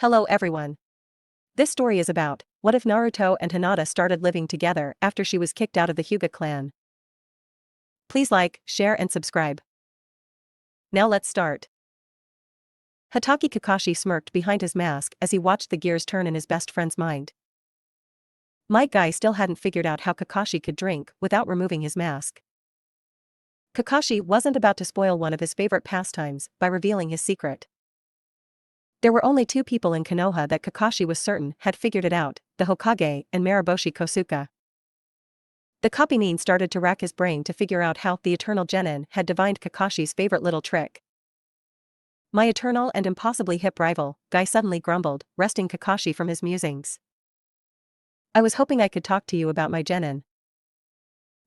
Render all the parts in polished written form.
Hello everyone. This story is about, what if Naruto and Hinata started living together after she was kicked out of the Hyuga clan? Please like, share and subscribe. Now let's start. Hatake Kakashi smirked behind his mask as he watched the gears turn in his best friend's mind. My guy still hadn't figured out how Kakashi could drink without removing his mask. Kakashi wasn't about to spoil one of his favorite pastimes by revealing his secret. There were only two people in Konoha that Kakashi was certain had figured it out, the Hokage and Mariboshi Kosuka. The copy started to rack his brain to figure out how the eternal genin had divined Kakashi's favorite little trick. My eternal and impossibly hip rival, Guy suddenly grumbled, wresting Kakashi from his musings. I was hoping I could talk to you about my genin.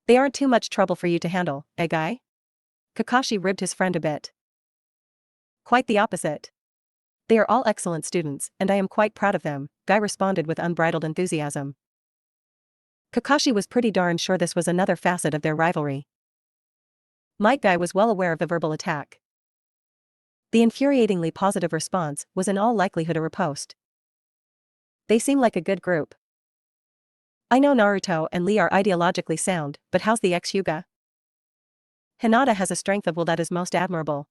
They aren't too much trouble for you to handle, eh Guy? Kakashi ribbed his friend a bit. Quite the opposite. They are all excellent students, and I am quite proud of them, Guy responded with unbridled enthusiasm. Kakashi was pretty darn sure this was another facet of their rivalry. My Guy was well aware of the verbal attack. The infuriatingly positive response was in all likelihood a riposte. They seem like a good group. I know Naruto and Lee are ideologically sound, but how's the ex-Hyuga? Hinata has a strength of will that is most admirable.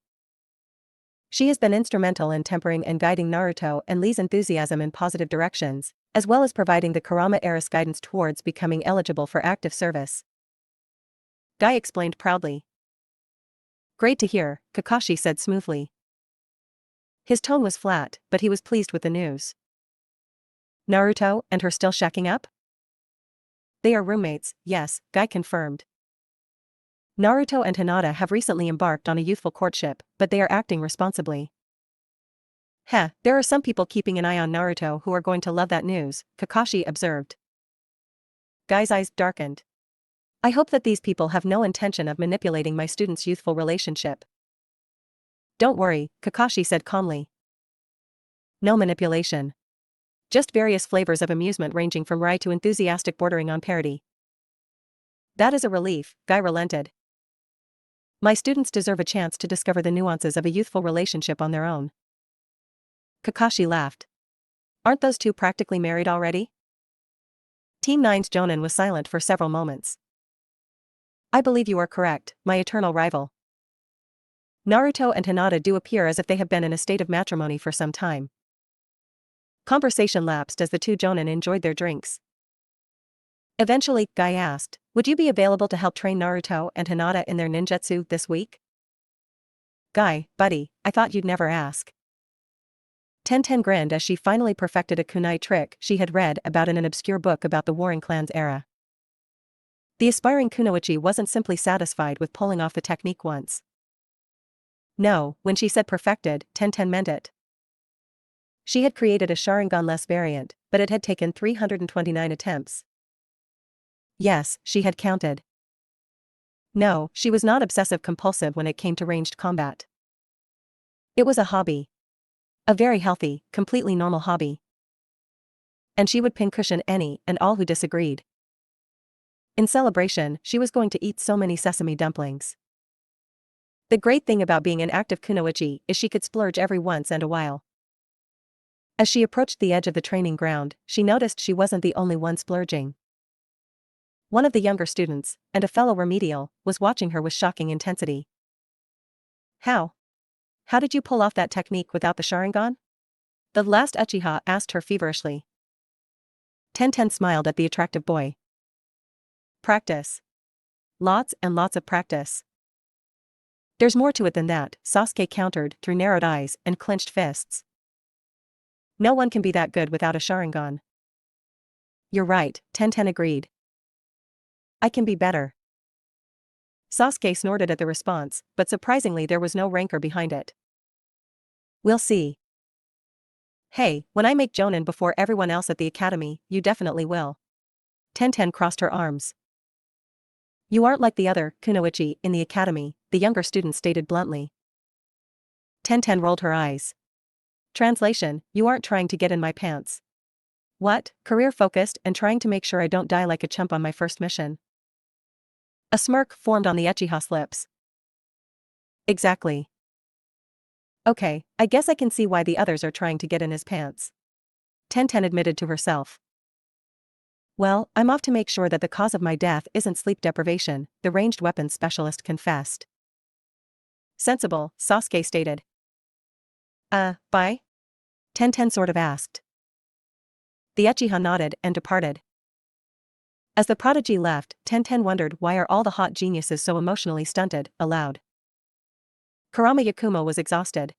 She has been instrumental in tempering and guiding Naruto and Lee's enthusiasm in positive directions, as well as providing the Kurama Era's guidance towards becoming eligible for active service. Guy explained proudly. Great to hear, Kakashi said smoothly. His tone was flat, but he was pleased with the news. Naruto and her still shacking up? They are roommates, yes, Guy confirmed. Naruto and Hinata have recently embarked on a youthful courtship, but they are acting responsibly. There are some people keeping an eye on Naruto who are going to love that news, Kakashi observed. Guy's eyes darkened. I hope that these people have no intention of manipulating my student's youthful relationship. Don't worry, Kakashi said calmly. No manipulation. Just various flavors of amusement ranging from wry to enthusiastic bordering on parody. That is a relief, Guy relented. My students deserve a chance to discover the nuances of a youthful relationship on their own. Kakashi laughed. Aren't those two practically married already? Team 9's Jonin was silent for several moments. I believe you are correct, my eternal rival. Naruto and Hinata do appear as if they have been in a state of matrimony for some time. Conversation lapsed as the two Jonin enjoyed their drinks. Eventually, Guy asked, would you be available to help train Naruto and Hinata in their ninjutsu this week? Guy, buddy, I thought you'd never ask. Tenten grinned as she finally perfected a kunai trick she had read about in an obscure book about the warring clans era. The aspiring kunoichi wasn't simply satisfied with pulling off the technique once. No, when she said perfected, Tenten meant it. She had created a Sharingan-less variant, but it had taken 329 attempts. Yes, she had counted. No, she was not obsessive-compulsive when it came to ranged combat. It was a hobby. A very healthy, completely normal hobby. And she would pincushion any and all who disagreed. In celebration, she was going to eat so many sesame dumplings. The great thing about being an active kunoichi is she could splurge every once and a while. As she approached the edge of the training ground, she noticed she wasn't the only one splurging. One of the younger students, and a fellow remedial, was watching her with shocking intensity. How did you pull off that technique without the Sharingan? The last Uchiha asked her feverishly. Tenten smiled at the attractive boy. Practice. Lots and lots of practice. There's more to it than that, Sasuke countered through narrowed eyes and clenched fists. No one can be that good without a Sharingan. You're right, Tenten agreed. I can be better. Sasuke snorted at the response, but surprisingly there was no rancor behind it. We'll see. Hey, when I make Jonin before everyone else at the academy, you definitely will. Tenten crossed her arms. You aren't like the other kunoichi in the academy, the younger student stated bluntly. Tenten rolled her eyes. Translation, you aren't trying to get in my pants. What, career-focused and trying to make sure I don't die like a chump on my first mission? A smirk formed on the Uchiha's lips. Exactly. Okay, I guess I can see why the others are trying to get in his pants. Tenten admitted to herself. Well, I'm off to make sure that the cause of my death isn't sleep deprivation, the ranged weapons specialist confessed. Sensible, Sasuke stated. Bye? Tenten sort of asked. The Uchiha nodded and departed. As the prodigy left, Tenten wondered why are all the hot geniuses so emotionally stunted, aloud. Kurama Yakumo was exhausted.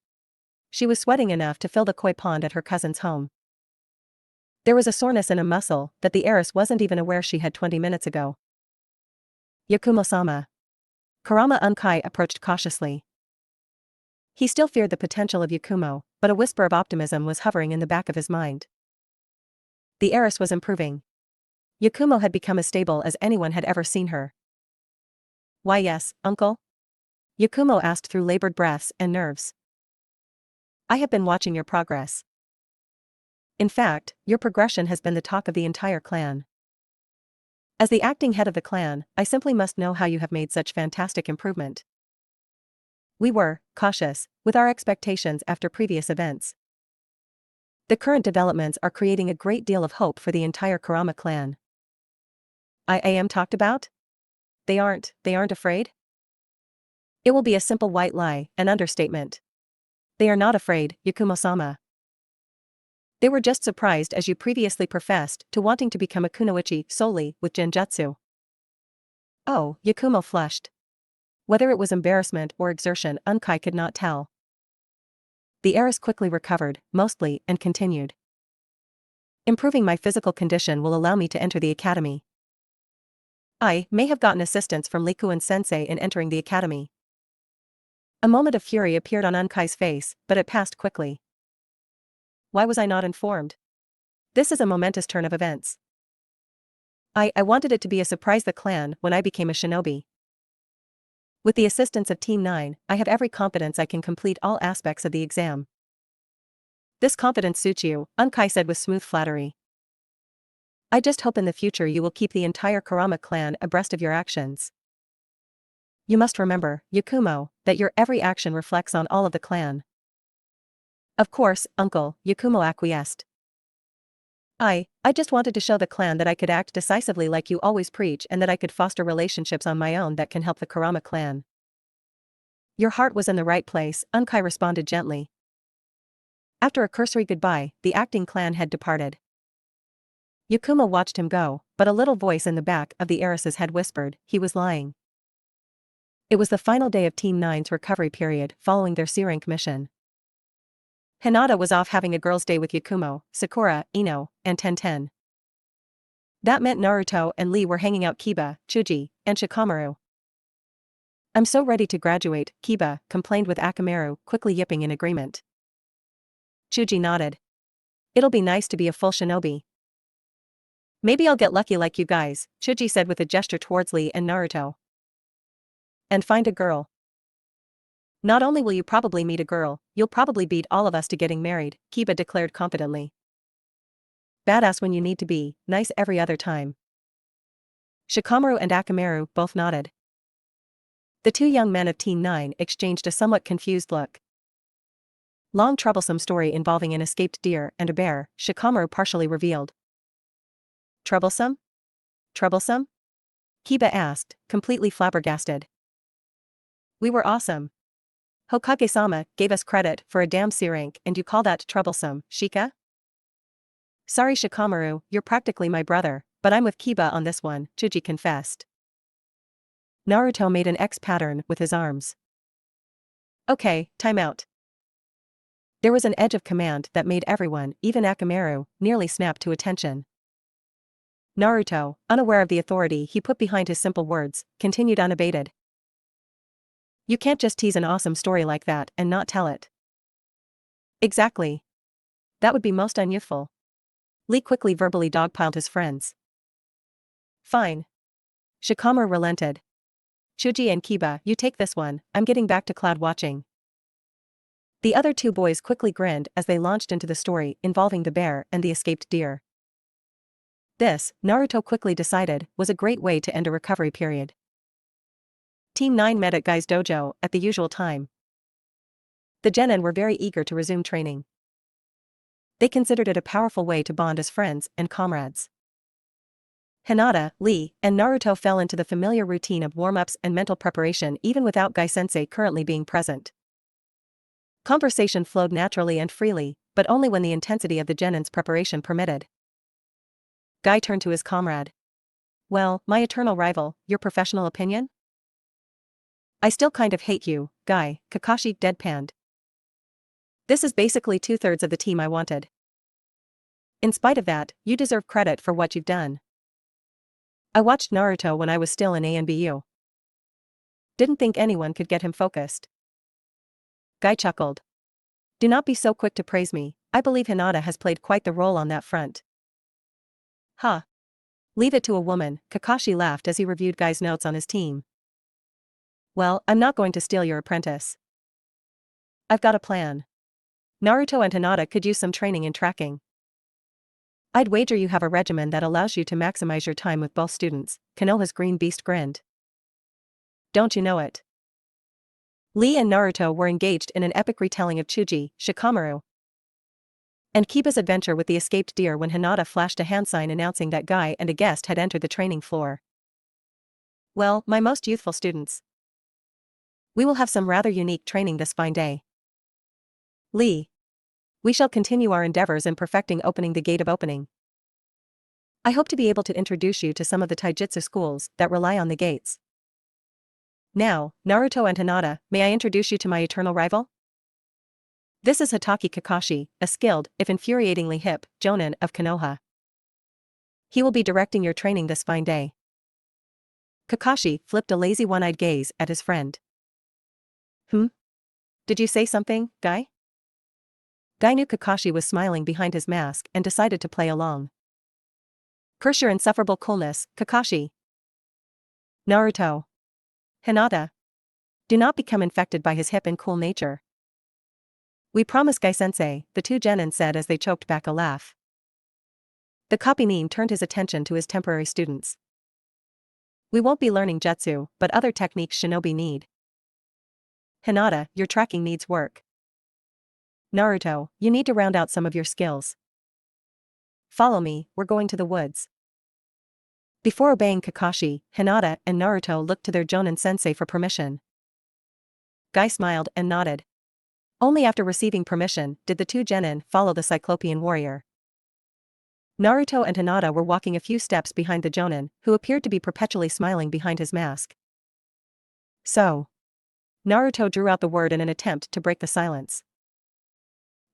She was sweating enough to fill the koi pond at her cousin's home. There was a soreness in a muscle that the heiress wasn't even aware she had 20 minutes ago. Yakumo-sama. Kurama Unkai approached cautiously. He still feared the potential of Yakumo, but a whisper of optimism was hovering in the back of his mind. The heiress was improving. Yakumo had become as stable as anyone had ever seen her. Why yes, uncle? Yakumo asked through labored breaths and nerves. I have been watching your progress. In fact, your progression has been the talk of the entire clan. As the acting head of the clan, I simply must know how you have made such fantastic improvement. We were cautious with our expectations after previous events. The current developments are creating a great deal of hope for the entire Kurama clan. I am talked about? They aren't afraid? It will be a simple white lie, an understatement. They are not afraid, Yakumo-sama. They were just surprised as you previously professed to wanting to become a kunoichi solely with genjutsu. Oh, Yakumo flushed. Whether it was embarrassment or exertion, Unkai could not tell. The heiress quickly recovered, mostly, and continued. Improving my physical condition will allow me to enter the academy. I may have gotten assistance from Likuan-sensei in entering the academy. A moment of fury appeared on Unkai's face, but it passed quickly. Why was I not informed? This is a momentous turn of events. I wanted it to be a surprise the clan when I became a shinobi. With the assistance of Team 9, I have every confidence I can complete all aspects of the exam. This confidence suits you, Unkai said with smooth flattery. I just hope in the future you will keep the entire Kurama clan abreast of your actions. You must remember, Yakumo, that your every action reflects on all of the clan. Of course, uncle, Yakumo acquiesced. I just wanted to show the clan that I could act decisively like you always preach and that I could foster relationships on my own that can help the Kurama clan. Your heart was in the right place, Unkai responded gently. After a cursory goodbye, the acting clan had departed. Yakumo watched him go, but a little voice in the back of the heiress's head whispered, he was lying. It was the final day of Team 9's recovery period following their C-rank mission. Hinata was off having a girls' day with Yakumo, Sakura, Ino, and Tenten. That meant Naruto and Lee were hanging out Kiba, Chuji, and Shikamaru. I'm so ready to graduate, Kiba complained with Akamaru quickly yipping in agreement. Chuji nodded. It'll be nice to be a full shinobi. Maybe I'll get lucky like you guys, Chuji said with a gesture towards Lee and Naruto. And find a girl. Not only will you probably meet a girl, you'll probably beat all of us to getting married, Kiba declared confidently. Badass when you need to be, nice every other time. Shikamaru and Akamaru both nodded. The two young men of Team 9 exchanged a somewhat confused look. Long troublesome story involving an escaped deer and a bear, Shikamaru partially revealed. Troublesome? Troublesome? Kiba asked, completely flabbergasted. We were awesome. Hokage-sama gave us credit for a damn C-rank and you call that troublesome, Shika? Sorry Shikamaru, you're practically my brother, but I'm with Kiba on this one, Chuji confessed. Naruto made an X pattern with his arms. Okay, time out. There was an edge of command that made everyone, even Akamaru, nearly snap to attention. Naruto, unaware of the authority he put behind his simple words, continued unabated. You can't just tease an awesome story like that and not tell it. Exactly. That would be most unyouthful. Lee quickly verbally dogpiled his friends. Fine. Shikamaru relented. Chuji and Kiba, you take this one, I'm getting back to cloud watching. The other two boys quickly grinned as they launched into the story involving the bear and the escaped deer. This, Naruto quickly decided, was a great way to end a recovery period. Team 9 met at Guy's dojo at the usual time. The genin were very eager to resume training. They considered it a powerful way to bond as friends and comrades. Hinata, Lee, and Naruto fell into the familiar routine of warm-ups and mental preparation even without Gai-sensei currently being present. Conversation flowed naturally and freely, but only when the intensity of the genin's preparation permitted. Gai turned to his comrade. "Well, my eternal rival, your professional opinion?" "I still kind of hate you, Gai," Kakashi deadpanned. "This is basically 2/3 of the team I wanted. In spite of that, you deserve credit for what you've done. I watched Naruto when I was still in ANBU. Didn't think anyone could get him focused." Gai chuckled. "Do not be so quick to praise me, I believe Hinata has played quite the role on that front." "Huh. Leave it to a woman," Kakashi laughed as he reviewed Gai's notes on his team. "Well, I'm not going to steal your apprentice. I've got a plan. Naruto and Hinata could use some training in tracking. I'd wager you have a regimen that allows you to maximize your time with both students." Konoha's green beast grinned. "Don't you know it?" Lee and Naruto were engaged in an epic retelling of Chuji, Shikamaru, and Kiba's adventure with the escaped deer when Hinata flashed a hand sign announcing that Gai and a guest had entered the training floor. "Well, my most youthful students, we will have some rather unique training this fine day. Lee, we shall continue our endeavors in perfecting opening the gate of opening. I hope to be able to introduce you to some of the taijutsu schools that rely on the gates. Now, Naruto and Hinata, may I introduce you to my eternal rival? This is Hatake Kakashi, a skilled, if infuriatingly hip, jonin of Konoha. He will be directing your training this fine day." Kakashi flipped a lazy one-eyed gaze at his friend. Did you say something, Gai?" Gai knew Kakashi was smiling behind his mask and decided to play along. "Curse your insufferable coolness, Kakashi. Naruto. Hinata. Do not become infected by his hip and cool nature." "We promise, Gai-sensei," the two genin said as they choked back a laugh. The copy-nin turned his attention to his temporary students. "We won't be learning jutsu, but other techniques shinobi need. Hinata, your tracking needs work. Naruto, you need to round out some of your skills. Follow me, we're going to the woods." Before obeying Kakashi, Hinata and Naruto looked to their jonin sensei for permission. Gai smiled and nodded. Only after receiving permission did the two genin follow the Cyclopean warrior. Naruto and Hinata were walking a few steps behind the jonin, who appeared to be perpetually smiling behind his mask. "So." Naruto drew out the word in an attempt to break the silence.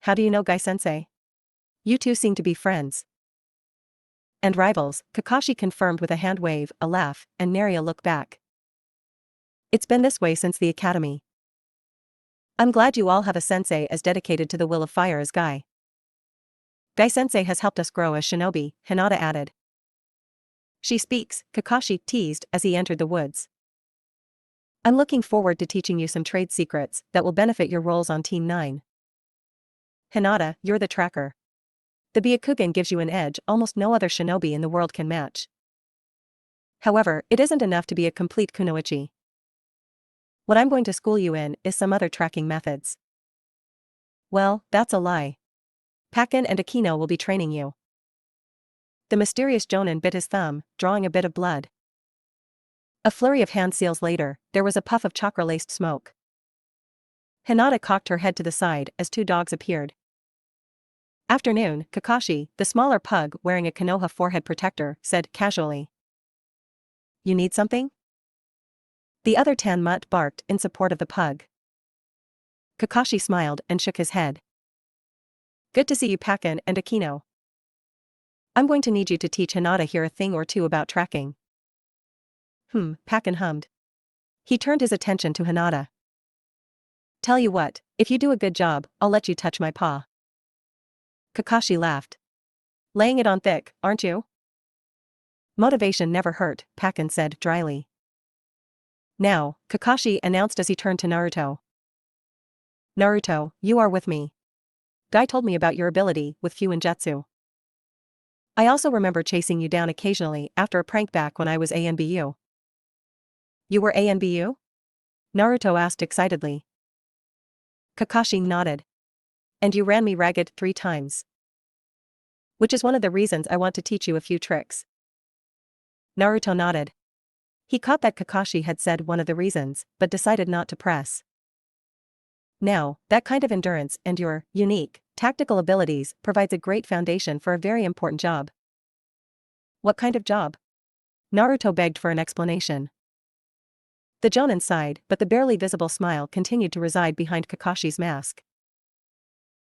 "How do you know Gai-sensei? You two seem to be friends." "And rivals," Kakashi confirmed with a hand wave, a laugh, and nary a look back. "It's been this way since the academy. I'm glad you all have a sensei as dedicated to the will of fire as Gai. Gai-sensei has helped us grow as shinobi," Hinata added. "She speaks," Kakashi teased as he entered the woods. "I'm looking forward to teaching you some trade secrets that will benefit your roles on Team 9. Hinata, you're the tracker. The Byakugan gives you an edge almost no other shinobi in the world can match. However, it isn't enough to be a complete kunoichi. What I'm going to school you in is some other tracking methods." "Well, that's a lie. Pakken and Akino will be training you." The mysterious jonin bit his thumb, drawing a bit of blood. A flurry of hand seals later, there was a puff of chakra-laced smoke. Hinata cocked her head to the side as two dogs appeared. "Afternoon," Kakashi, the smaller pug wearing a Konoha forehead protector, said casually. "You need something?" The other tan mutt barked in support of the pug. Kakashi smiled and shook his head. "Good to see you, Pakken and Akino. I'm going to need you to teach Hinata here a thing or two about tracking." Pakken hummed. He turned his attention to Hinata. "Tell you what, if you do a good job, I'll let you touch my paw." Kakashi laughed. "Laying it on thick, aren't you?" "Motivation never hurt," Pakken said dryly. "Now," Kakashi announced as he turned to Naruto. "Naruto, you are with me. Gai told me about your ability with Fuinjutsu. I also remember chasing you down occasionally after a prank back when I was ANBU." "You were ANBU?" Naruto asked excitedly. Kakashi nodded. And you ran me ragged 3 times. Which is one of the reasons I want to teach you a few tricks. Naruto nodded. He caught that Kakashi had said one of the reasons, but decided not to press. Now, that kind of endurance and your unique, tactical abilities provides a great foundation for a very important job. What kind of job? Naruto begged for an explanation. The Jonin sighed, but the barely visible smile continued to reside behind Kakashi's mask.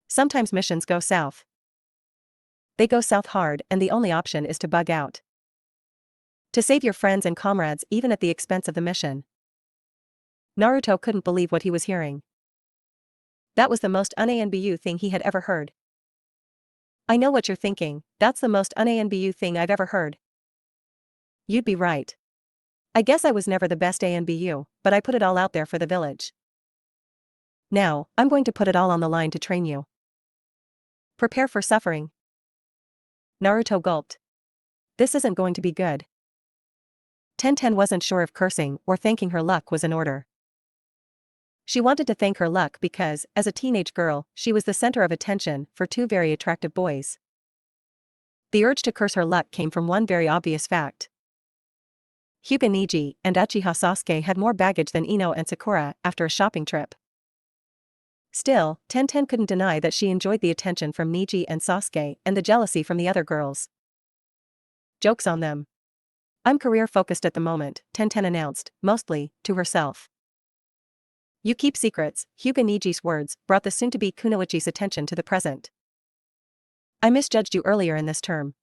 Sometimes missions go south. They go south hard, and the only option is to bug out. To save your friends and comrades even at the expense of the mission. Naruto couldn't believe what he was hearing. That was the most un-ANBU thing he had ever heard. I know what you're thinking, that's the most un-ANBU thing I've ever heard. You'd be right. I guess I was never the best ANBU, but I put it all out there for the village. Now, I'm going to put it all on the line to train you. Prepare for suffering. Naruto gulped. This isn't going to be good. Tenten wasn't sure if cursing or thanking her luck was in order. She wanted to thank her luck because, as a teenage girl, she was the center of attention for 2 very attractive boys. The urge to curse her luck came from one very obvious fact. Hyuga Neji and Uchiha Sasuke had more baggage than Ino and Sakura after a shopping trip. Still, Tenten couldn't deny that she enjoyed the attention from Neji and Sasuke and the jealousy from the other girls. Joke's on them. I'm career-focused at the moment, Tenten announced, mostly to herself. You keep secrets, Hyuga Neji's words brought the soon-to-be Kunoichi's attention to the present. I misjudged you earlier in this term.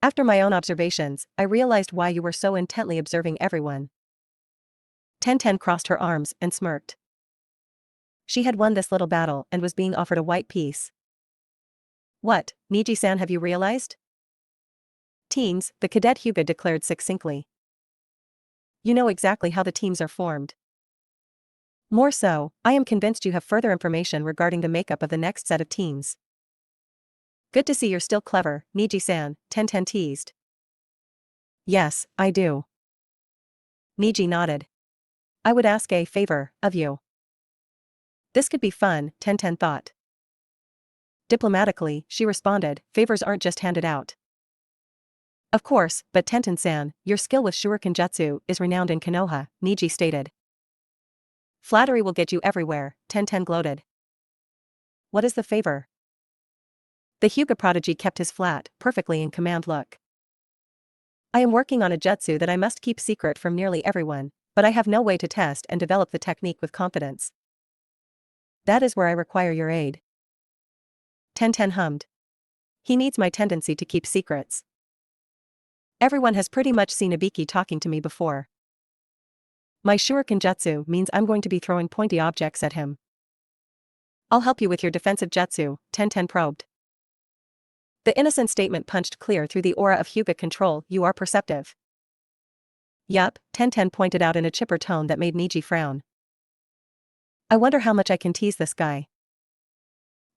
After my own observations, I realized why you were so intently observing everyone. Tenten crossed her arms and smirked. She had won this little battle and was being offered a white piece. What, Neji-san, have you realized? Teams, the cadet Hyuga declared succinctly. You know exactly how the teams are formed. More so, I am convinced you have further information regarding the makeup of the next set of teams. Good to see you're still clever, Neji-san, Tenten teased. Yes, I do. Neji nodded. I would ask a favor of you. This could be fun, Tenten thought. Diplomatically, she responded, favors aren't just handed out. Of course, but Tenten-san, your skill with Shuriken Jutsu is renowned in Konoha, Neji stated. Flattery will get you everywhere, Tenten gloated. What is the favor? The Hyuga prodigy kept his flat, perfectly in command look. I am working on a jutsu that I must keep secret from nearly everyone, but I have no way to test and develop the technique with confidence. That is where I require your aid. Tenten hummed. He needs my tendency to keep secrets. Everyone has pretty much seen Ibiki talking to me before. My Shuriken Jutsu means I'm going to be throwing pointy objects at him. I'll help you with your defensive jutsu, Tenten probed. The innocent statement punched clear through the aura of Hyuga control. You are perceptive. Yup, Tenten pointed out in a chipper tone that made Neji frown. I wonder how much I can tease this guy.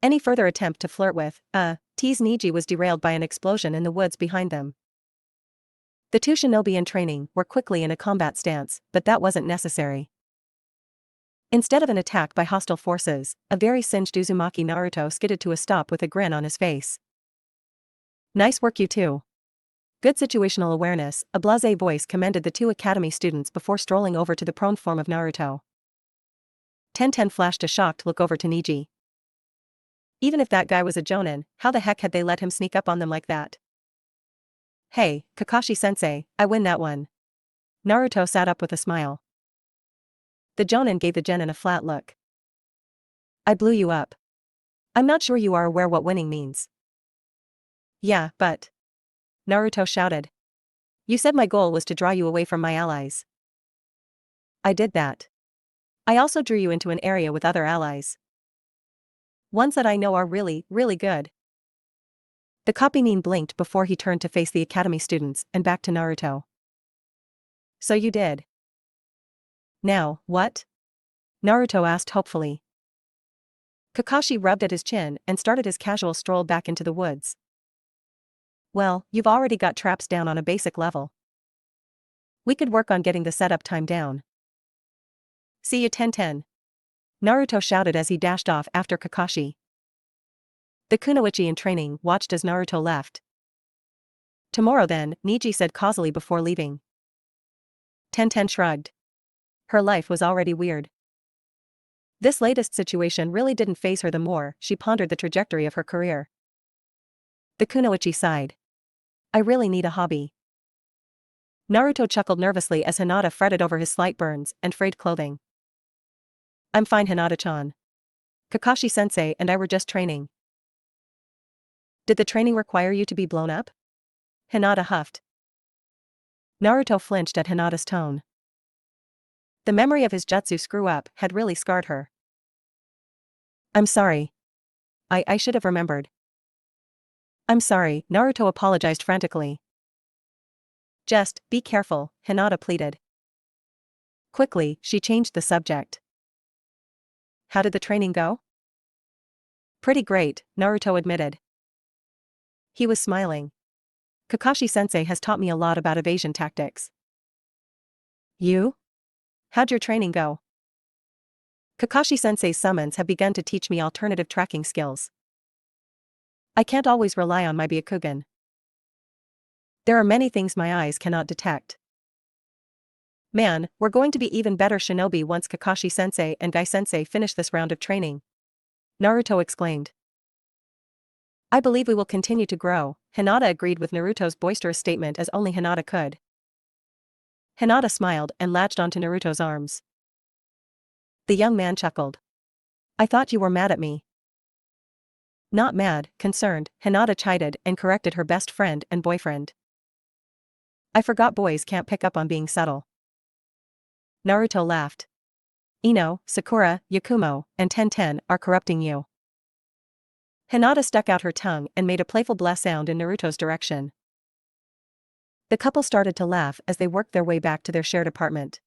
Any further attempt to flirt with, tease Neji was derailed by an explosion in the woods behind them. The 2 shinobi in training were quickly in a combat stance, but that wasn't necessary. Instead of an attack by hostile forces, a very singed Uzumaki Naruto skidded to a stop with a grin on his face. Nice work you two. Good situational awareness, a blasé voice commended the 2 academy students before strolling over to the prone form of Naruto. Tenten flashed a shocked look over to Neji. Even if that guy was a jonin, how the heck had they let him sneak up on them like that? Hey, Kakashi-sensei, I win that one. Naruto sat up with a smile. The jonin gave the genin a flat look. I blew you up. I'm not sure you are aware what winning means. Yeah, but. Naruto shouted. You said my goal was to draw you away from my allies. I did that. I also drew you into an area with other allies. Ones that I know are really, really good. The copy-nin blinked before he turned to face the academy students and back to Naruto. So you did. Now, what? Naruto asked hopefully. Kakashi rubbed at his chin and started his casual stroll back into the woods. Well, you've already got traps down on a basic level. We could work on getting the setup time down. See you Tenten. Naruto shouted as he dashed off after Kakashi. The kunoichi in training watched as Naruto left. Tomorrow then, Niji said causally before leaving. Tenten shrugged. Her life was already weird. This latest situation really didn't faze her the more she pondered the trajectory of her career. The kunoichi sighed. I really need a hobby. Naruto chuckled nervously as Hinata fretted over his slight burns and frayed clothing. I'm fine, Hinata-chan. Kakashi-sensei and I were just training. Did the training require you to be blown up? Hinata huffed. Naruto flinched at Hinata's tone. The memory of his jutsu screw-up had really scarred her. I'm sorry. I should have remembered. I'm sorry, Naruto apologized frantically. Just, be careful, Hinata pleaded. Quickly, she changed the subject. How did the training go? Pretty great, Naruto admitted. He was smiling. Kakashi-sensei has taught me a lot about evasion tactics. You? How'd your training go? Kakashi-sensei's summons have begun to teach me alternative tracking skills. I can't always rely on my Byakugan. There are many things my eyes cannot detect. Man, we're going to be even better shinobi once Kakashi-sensei and Gai-sensei finish this round of training. Naruto exclaimed. I believe we will continue to grow, Hinata agreed with Naruto's boisterous statement as only Hinata could. Hinata smiled and latched onto Naruto's arms. The young man chuckled. I thought you were mad at me. Not mad, concerned, Hinata chided and corrected her best friend and boyfriend. I forgot boys can't pick up on being subtle. Naruto laughed. Ino, Sakura, Yakumo, and Tenten are corrupting you. Hinata stuck out her tongue and made a playful bleh sound in Naruto's direction. The couple started to laugh as they worked their way back to their shared apartment.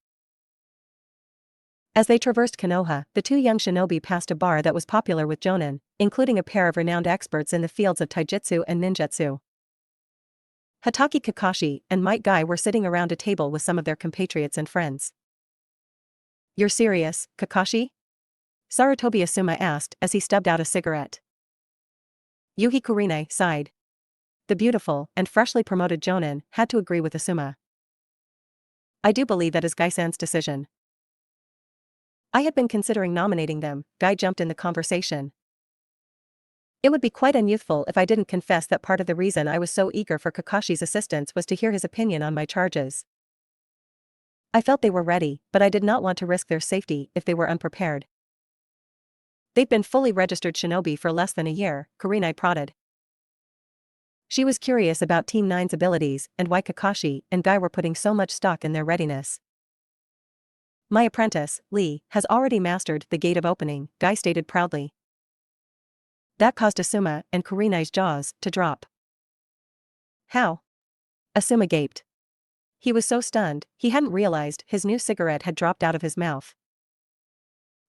As they traversed Konoha, the two young shinobi passed a bar that was popular with jonin, including a pair of renowned experts in the fields of taijutsu and ninjutsu. Hatake Kakashi and Might Guy were sitting around a table with some of their compatriots and friends. You're serious, Kakashi? Sarutobi Asuma asked as he stubbed out a cigarette. Yuhi Kurinai sighed. The beautiful and freshly promoted jonin had to agree with Asuma. I do believe that is Gai-san's decision. I had been considering nominating them, Guy jumped in the conversation. It would be quite unyouthful if I didn't confess that part of the reason I was so eager for Kakashi's assistance was to hear his opinion on my charges. I felt they were ready, but I did not want to risk their safety if they were unprepared. They'd been fully registered shinobi for less than a year, Kurinai prodded. She was curious about Team 9's abilities and why Kakashi and Guy were putting so much stock in their readiness. My apprentice, Lee, has already mastered the gate of opening, Guy stated proudly. That caused Asuma and Kurinai's jaws to drop. How? Asuma gaped. He was so stunned, he hadn't realized his new cigarette had dropped out of his mouth.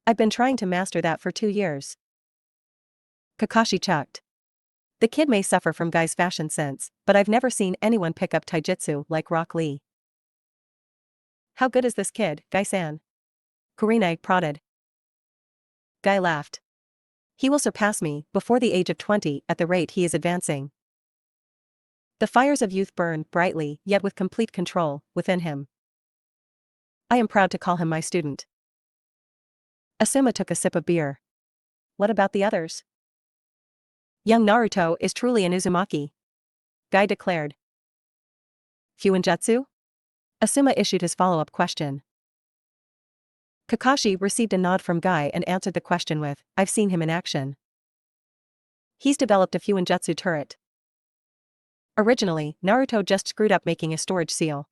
I've been trying to master that for 2 years. Kakashi chucked. The kid may suffer from Guy's fashion sense, but I've never seen anyone pick up taijutsu like Rock Lee. How good is this kid, Gai-san? Kurinai prodded. Guy laughed. He will surpass me before the age of 20 at the rate he is advancing. The fires of youth burn brightly yet with complete control within him. I am proud to call him my student. Asuma took a sip of beer. What about the others? Young Naruto is truly an Uzumaki. Guy declared. Fuinjutsu? Asuma issued his follow-up question. Kakashi received a nod from Guy and answered the question with, I've seen him in action. He's developed a Fuinjutsu turret. Originally, Naruto just screwed up making a storage seal.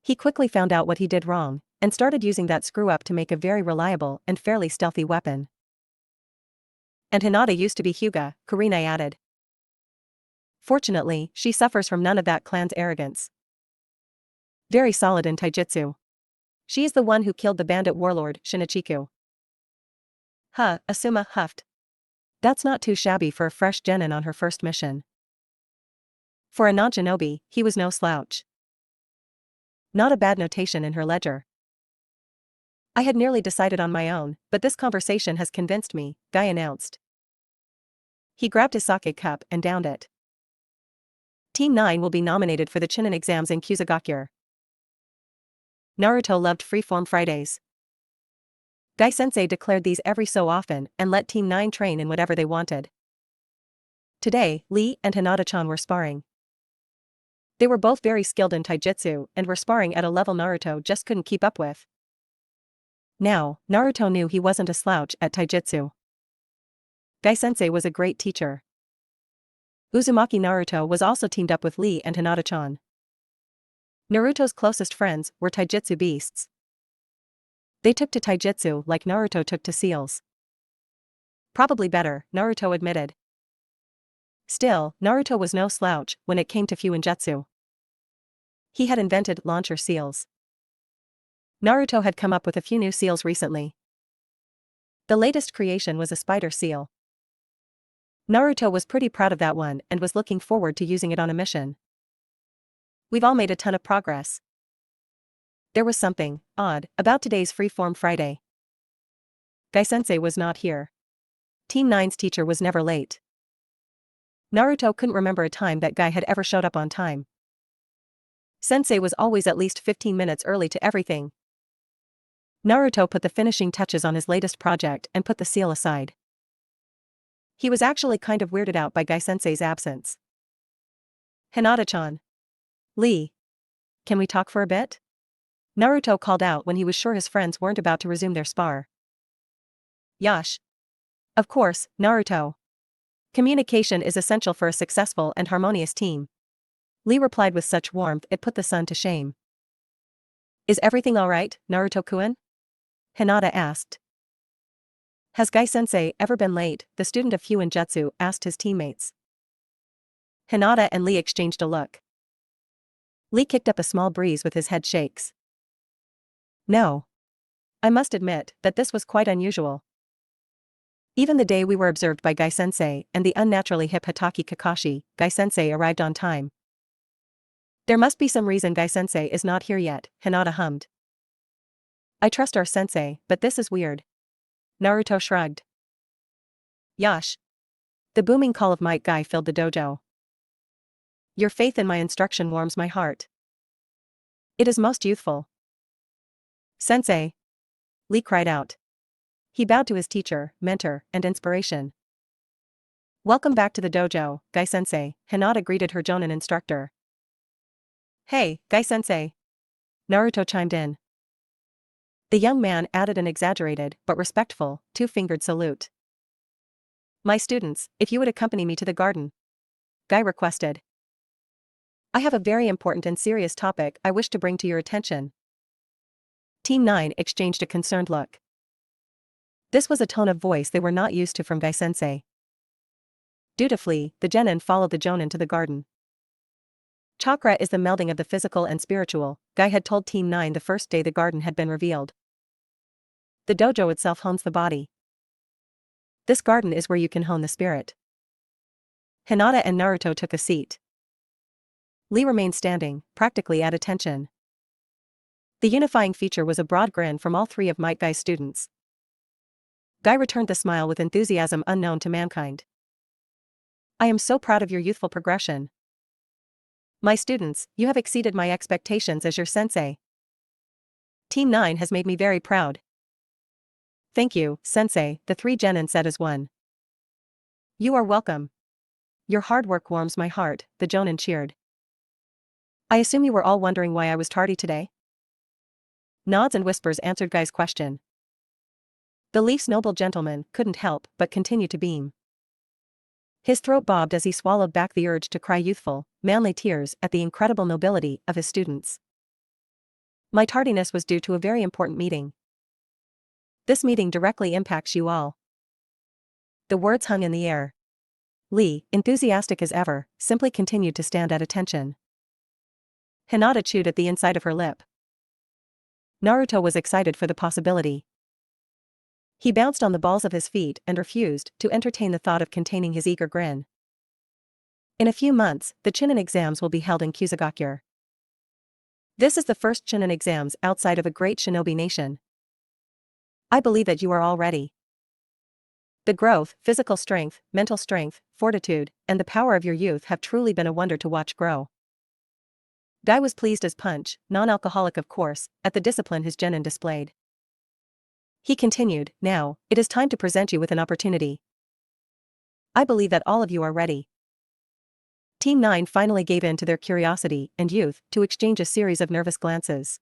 He quickly found out what he did wrong, and started using that screw-up to make a very reliable and fairly stealthy weapon. And Hinata used to be Hyuga, Kurinai added. Fortunately, she suffers from none of that clan's arrogance. Very solid in taijutsu. She is the one who killed the bandit warlord, Shinichiku. Asuma huffed. That's not too shabby for a fresh genin on her first mission. For a non-shinobi, he was no slouch. Not a bad notation in her ledger. I had nearly decided on my own, but this conversation has convinced me, Guy announced. He grabbed his sake cup and downed it. Team 9 will be nominated for the Chunin exams in Kusagakure. Naruto loved freeform Fridays. Guy-sensei declared these every so often and let Team 9 train in whatever they wanted. Today, Lee and Hinata-chan were sparring. They were both very skilled in taijutsu and were sparring at a level Naruto just couldn't keep up with. Now, Naruto knew he wasn't a slouch at taijutsu. Guy-sensei was a great teacher. Uzumaki Naruto was also teamed up with Lee and Hinata-chan. Naruto's closest friends were taijutsu beasts. They took to taijutsu like Naruto took to seals. Probably better, Naruto admitted. Still, Naruto was no slouch when it came to fuinjutsu. He had invented launcher seals. Naruto had come up with a few new seals recently. The latest creation was a spider seal. Naruto was pretty proud of that one and was looking forward to using it on a mission. We've all made a ton of progress. There was something odd about today's Freeform Friday. Guy-sensei was not here. Team 9's teacher was never late. Naruto couldn't remember a time that Guy had ever showed up on time. Sensei was always at least 15 minutes early to everything. Naruto put the finishing touches on his latest project and put the seal aside. He was actually kind of weirded out by Guy-sensei's absence. Hinata-chan. Lee. Can we talk for a bit? Naruto called out when he was sure his friends weren't about to resume their spar. Yash. Of course, Naruto. Communication is essential for a successful and harmonious team. Lee replied with such warmth it put the sun to shame. Is everything alright, Naruto-kun? Hinata asked. Has Guy-sensei ever been late? The student of Fuinjutsu asked his teammates. Hinata and Lee exchanged a look. Lee kicked up a small breeze with his head shakes. No. I must admit that this was quite unusual. Even the day we were observed by Guy-sensei and the unnaturally hip Hatake Kakashi, Guy-sensei arrived on time. There must be some reason Guy-sensei is not here yet, Hinata hummed. I trust our sensei, but this is weird. Naruto shrugged. Yash. The booming call of Might Guy filled the dojo. Your faith in my instruction warms my heart. It is most youthful. Sensei. Lee cried out. He bowed to his teacher, mentor, and inspiration. Welcome back to the dojo, Guy-sensei, Hinata greeted her Jonin instructor. Hey, Guy-sensei. Naruto chimed in. The young man added an exaggerated, but respectful, two-fingered salute. My students, if you would accompany me to the garden. Guy requested. I have a very important and serious topic I wish to bring to your attention. Team 9 exchanged a concerned look. This was a tone of voice they were not used to from Guy-sensei. Dutifully, the genin followed the jonin to the garden. Chakra is the melding of the physical and spiritual, Guy had told Team 9 the first day the garden had been revealed. The dojo itself hones the body. This garden is where you can hone the spirit. Hinata and Naruto took a seat. Lee remained standing, practically at attention. The unifying feature was a broad grin from all three of Might Guy's students. Guy returned the smile with enthusiasm unknown to mankind. I am so proud of your youthful progression. My students, you have exceeded my expectations as your sensei. Team 9 has made me very proud. Thank you, sensei, the three genin said as one. You are welcome. Your hard work warms my heart, the jonin cheered. I assume you were all wondering why I was tardy today? Nods and whispers answered Guy's question. The Leaf's noble gentleman couldn't help but continue to beam. His throat bobbed as he swallowed back the urge to cry youthful, manly tears at the incredible nobility of his students. My tardiness was due to a very important meeting. This meeting directly impacts you all. The words hung in the air. Lee, enthusiastic as ever, simply continued to stand at attention. Hinata chewed at the inside of her lip. Naruto was excited for the possibility. He bounced on the balls of his feet and refused to entertain the thought of containing his eager grin. In a few months, the Chunin exams will be held in Kusagakure. This is the first Chunin exams outside of a great shinobi nation. I believe that you are all ready. The growth, physical strength, mental strength, fortitude, and the power of your youth have truly been a wonder to watch grow. Guy was pleased as punch, non-alcoholic of course, at the discipline his genin displayed. He continued, now, it is time to present you with an opportunity. I believe that all of you are ready. Team 9 finally gave in to their curiosity and youth to exchange a series of nervous glances.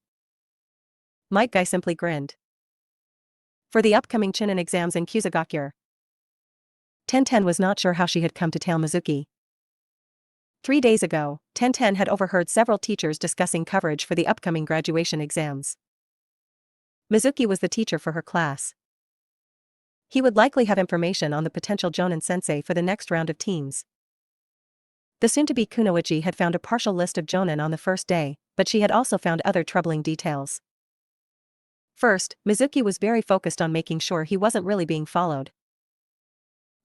Might Guy simply grinned. For the upcoming Chunin exams in Kusagakyur, Tenten was not sure how she had come to tail Mizuki. 3 days ago, Tenten had overheard several teachers discussing coverage for the upcoming graduation exams. Mizuki was the teacher for her class. He would likely have information on the potential Jonin sensei for the next round of teams. The soon-to-be Kunoichi had found a partial list of Jonin on the first day, but she had also found other troubling details. First, Mizuki was very focused on making sure he wasn't really being followed.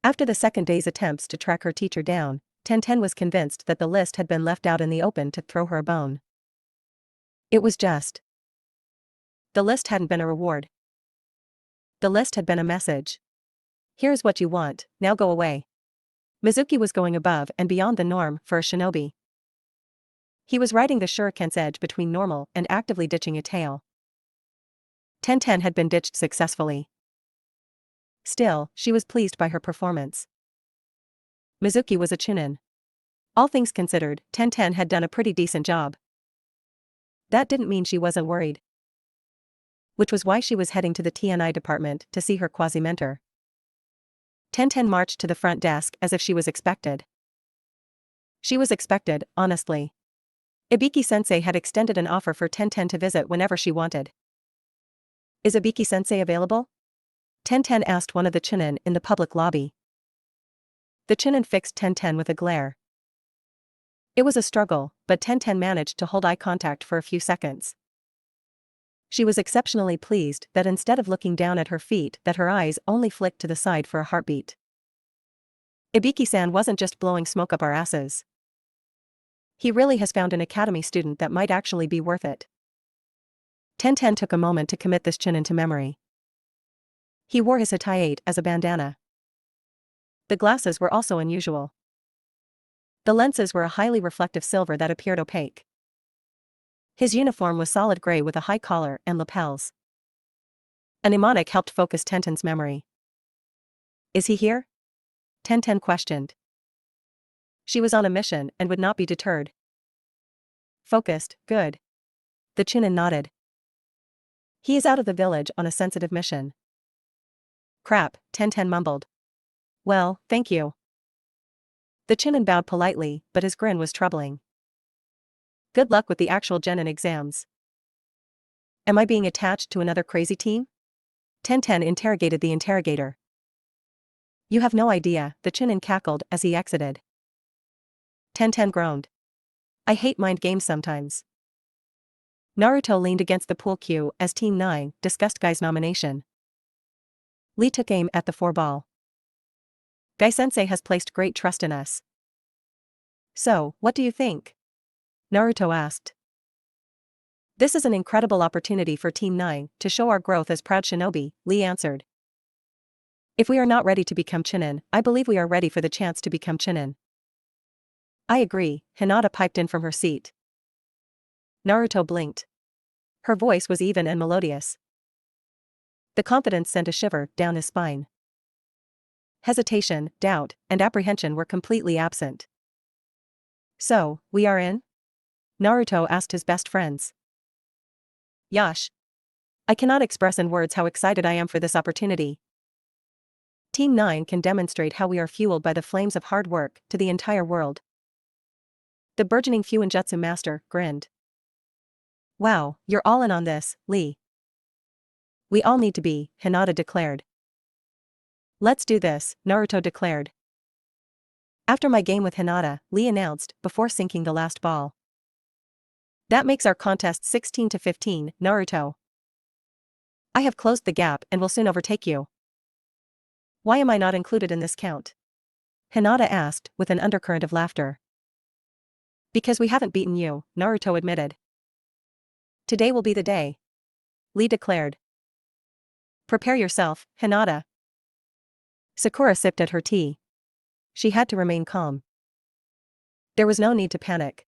After the second day's attempts to track her teacher down, Tenten was convinced that the list had been left out in the open to throw her a bone. It was just. The list hadn't been a reward. The list had been a message. Here's what you want, now go away. Mizuki was going above and beyond the norm for a shinobi. He was riding the shuriken's edge between normal and actively ditching a tail. Tenten had been ditched successfully. Still, she was pleased by her performance. Mizuki was a chunin. All things considered, Tenten had done a pretty decent job. That didn't mean she wasn't worried. Which was why she was heading to the TNI department to see her quasi-mentor. Tenten marched to the front desk as if she was expected. She was expected, honestly. Ibiki-sensei had extended an offer for Tenten to visit whenever she wanted. Is Ibiki-sensei available? Tenten asked one of the chunin in the public lobby. The chunin fixed Tenten with a glare. It was a struggle, but Tenten managed to hold eye contact for a few seconds. She was exceptionally pleased that instead of looking down at her feet that her eyes only flicked to the side for a heartbeat. Ibiki-san wasn't just blowing smoke up our asses. He really has found an academy student that might actually be worth it. Tenten took a moment to commit this chunin to memory. He wore his hitayate as a bandana. The glasses were also unusual. The lenses were a highly reflective silver that appeared opaque. His uniform was solid gray with a high collar and lapels. A mnemonic helped focus Tenten's memory. Is he here? Tenten questioned. She was on a mission and would not be deterred. Focused, good. The chunin nodded. He is out of the village on a sensitive mission. Crap, Tenten mumbled. Well, thank you. The chunin bowed politely, but his grin was troubling. Good luck with the actual genin exams. Am I being attached to another crazy team? Tenten interrogated the interrogator. You have no idea, the chunin cackled as he exited. Tenten groaned. I hate mind games sometimes. Naruto leaned against the pool cue as Team 9 discussed Guy's nomination. Lee took aim at the 4-ball. Guy-sensei has placed great trust in us. So, what do you think? Naruto asked. This is an incredible opportunity for Team 9 to show our growth as proud shinobi, Lee answered. If we are not ready to become chunin, I believe we are ready for the chance to become chunin. I agree, Hinata piped in from her seat. Naruto blinked. Her voice was even and melodious. The confidence sent a shiver down his spine. Hesitation, doubt, and apprehension were completely absent. So, we are in? Naruto asked his best friends. Yash. I cannot express in words how excited I am for this opportunity. Team 9 can demonstrate how we are fueled by the flames of hard work to the entire world. The burgeoning Fuinjutsu master grinned. Wow, you're all in on this, Lee. We all need to be, Hinata declared. Let's do this, Naruto declared. After my game with Hinata, Lee announced, before sinking the last ball. That makes our contest 16-15, Naruto. I have closed the gap and will soon overtake you. Why am I not included in this count? Hinata asked, with an undercurrent of laughter. Because we haven't beaten you, Naruto admitted. Today will be the day. Lee declared. Prepare yourself, Hinata. Sakura sipped at her tea. She had to remain calm. There was no need to panic.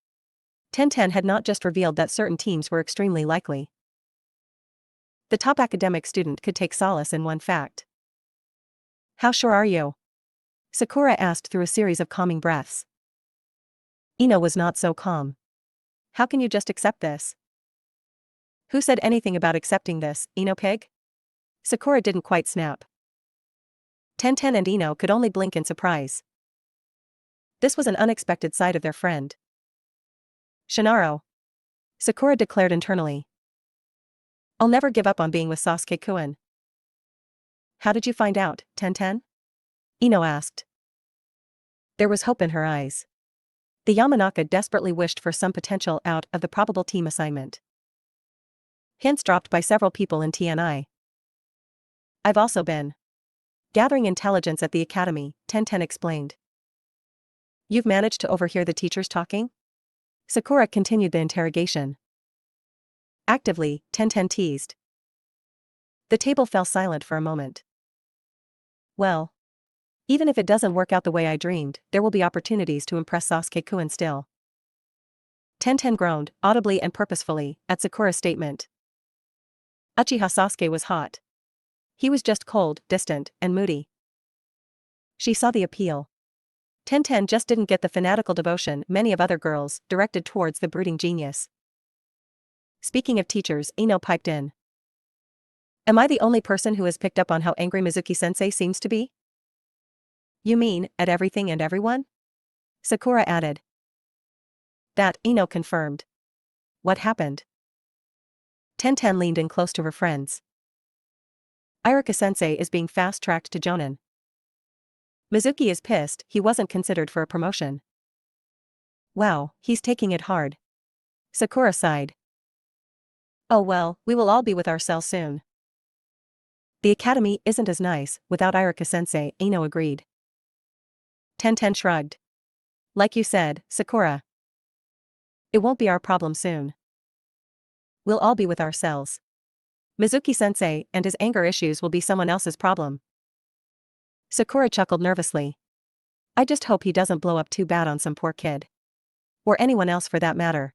Tenten had not just revealed that certain teams were extremely likely. The top academic student could take solace in one fact. How sure are you? Sakura asked through a series of calming breaths. Ino was not so calm. How can you just accept this? Who said anything about accepting this, Ino pig? Sakura didn't quite snap. Tenten and Ino could only blink in surprise. This was an unexpected side of their friend. Shinaro. Sakura declared internally. I'll never give up on being with Sasuke-kun. How did you find out, Tenten? Ino asked. There was hope in her eyes. The Yamanaka desperately wished for some potential out of the probable team assignment. Hints dropped by several people in TNI. I've also been gathering intelligence at the academy, Tenten explained. You've managed to overhear the teachers talking? Sakura continued the interrogation. Actively, Tenten teased. The table fell silent for a moment. Well, even if it doesn't work out the way I dreamed, there will be opportunities to impress Sasuke-kun still. Tenten groaned, audibly and purposefully, at Sakura's statement. Uchiha Sasuke was hot. He was just cold, distant, and moody. She saw the appeal. Tenten just didn't get the fanatical devotion many of other girls directed towards the brooding genius. Speaking of teachers, Ino piped in. Am I the only person who has picked up on how angry Mizuki-sensei seems to be? You mean, at everything and everyone? Sakura added. That, Ino confirmed. What happened? Tenten leaned in close to her friends. Iruka-sensei is being fast-tracked to Jonin. Mizuki is pissed he wasn't considered for a promotion. Wow, he's taking it hard. Sakura sighed. Oh well, we will all be with ourselves soon. The academy isn't as nice without Iruka-sensei, Ino agreed. Tenten shrugged. Like you said, Sakura. It won't be our problem soon. We'll all be with ourselves. Mizuki-sensei and his anger issues will be someone else's problem. Sakura chuckled nervously. I just hope he doesn't blow up too bad on some poor kid. Or anyone else for that matter.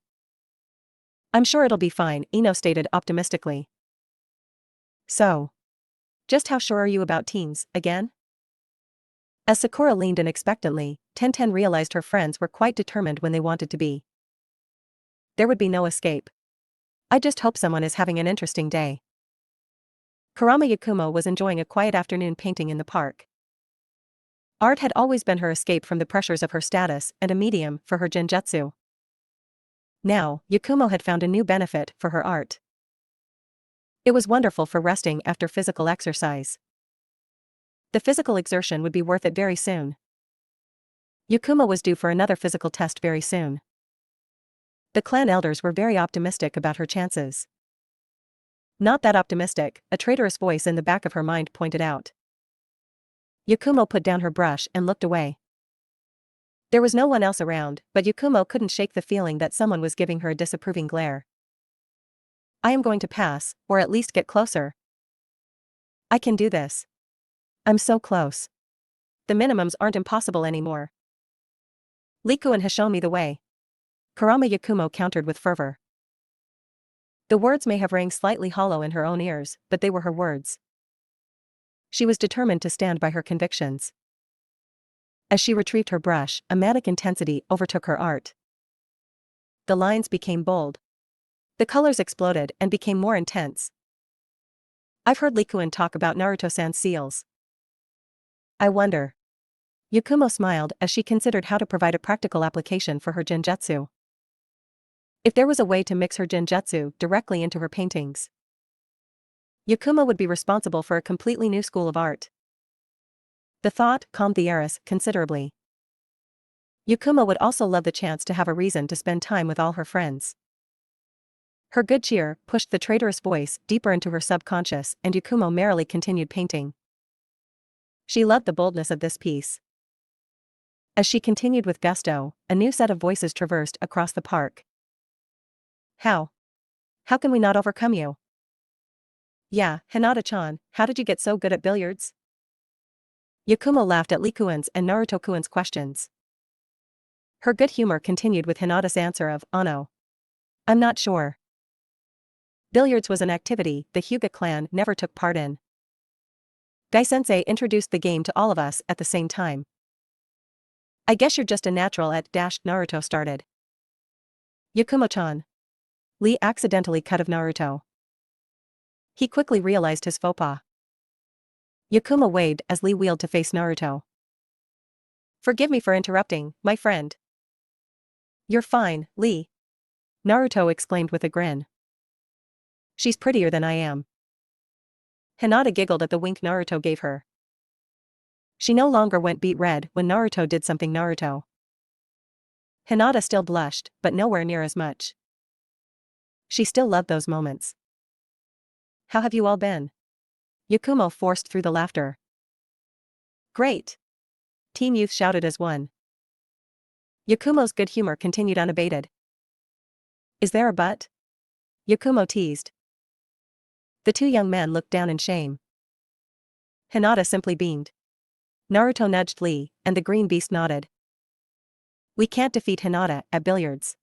I'm sure it'll be fine, Ino stated optimistically. So. Just how sure are you about teams, again? As Sakura leaned in expectantly, Tenten realized her friends were quite determined when they wanted to be. There would be no escape. I just hope someone is having an interesting day. Kurama Yakumo was enjoying a quiet afternoon painting in the park. Art had always been her escape from the pressures of her status and a medium for her genjutsu. Now, Yakumo had found a new benefit for her art. It was wonderful for resting after physical exercise. The physical exertion would be worth it very soon. Yakumo was due for another physical test very soon. The clan elders were very optimistic about her chances. Not that optimistic, a traitorous voice in the back of her mind pointed out. Yakumo put down her brush and looked away. There was no one else around, but Yakumo couldn't shake the feeling that someone was giving her a disapproving glare. I am going to pass, or at least get closer. I can do this. I'm so close. The minimums aren't impossible anymore. Likuen has shown me the way. Kurama Yakumo countered with fervor. The words may have rang slightly hollow in her own ears, but they were her words. She was determined to stand by her convictions. As she retrieved her brush, a manic intensity overtook her art. The lines became bold. The colors exploded and became more intense. I've heard Likuen talk about Naruto-san's seals. I wonder. Yakumo smiled as she considered how to provide a practical application for her genjutsu. If there was a way to mix her genjutsu directly into her paintings, Yakumo would be responsible for a completely new school of art. The thought calmed the heiress considerably. Yakumo would also love the chance to have a reason to spend time with all her friends. Her good cheer pushed the traitorous voice deeper into her subconscious, and Yakumo merrily continued painting. She loved the boldness of this piece. As she continued with gusto, a new set of voices traversed across the park. How? How can we not overcome you? Yeah, Hinata-chan, how did you get so good at billiards? Yakumo laughed at Likuen's and Naruto-kuen's questions. Her good humor continued with Hinata's answer of, "Oh no. I'm not sure." Billiards was an activity the Hyuga clan never took part in. Gai-sensei introduced the game to all of us at the same time. I guess you're just a natural at Naruto started. Yakumo-chan. Lee accidentally cut of Naruto. He quickly realized his faux pas. Yakumo waved as Lee wheeled to face Naruto. Forgive me for interrupting, my friend. You're fine, Lee. Naruto exclaimed with a grin. She's prettier than I am. Hinata giggled at the wink Naruto gave her. She no longer went beet red when Naruto did something Naruto. Hinata still blushed, but nowhere near as much. She still loved those moments. How have you all been? Yakumo forced through the laughter. Great! Team Youth shouted as one. Yakumo's good humor continued unabated. Is there a but? Yakumo teased. The two young men looked down in shame. Hinata simply beamed. Naruto nudged Lee, and the green beast nodded. We can't defeat Hinata at billiards.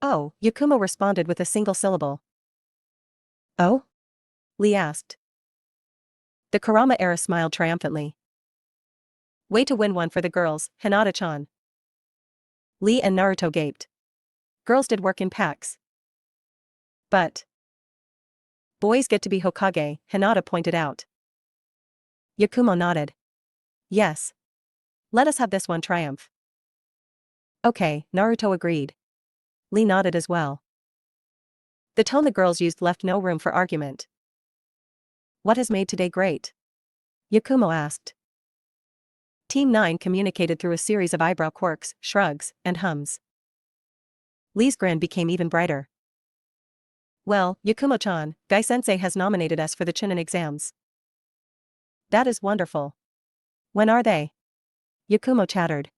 Oh, Yakumo responded with a single syllable. Oh? Lee asked. The Kurama era smiled triumphantly. Way to win one for the girls, Hinata-chan. Lee and Naruto gaped. Girls did work in packs. But boys get to be Hokage, Hinata pointed out. Yakumo nodded. Yes. Let us have this one triumph. Okay, Naruto agreed. Lee nodded as well. The tone the girls used left no room for argument. What has made today great? Yakumo asked. Team 9 communicated through a series of eyebrow quirks, shrugs, and hums. Lee's grin became even brighter. Well, Yakumo-chan, Gai-sensei has nominated us for the Chunin exams. That is wonderful. When are they? Yakumo chattered.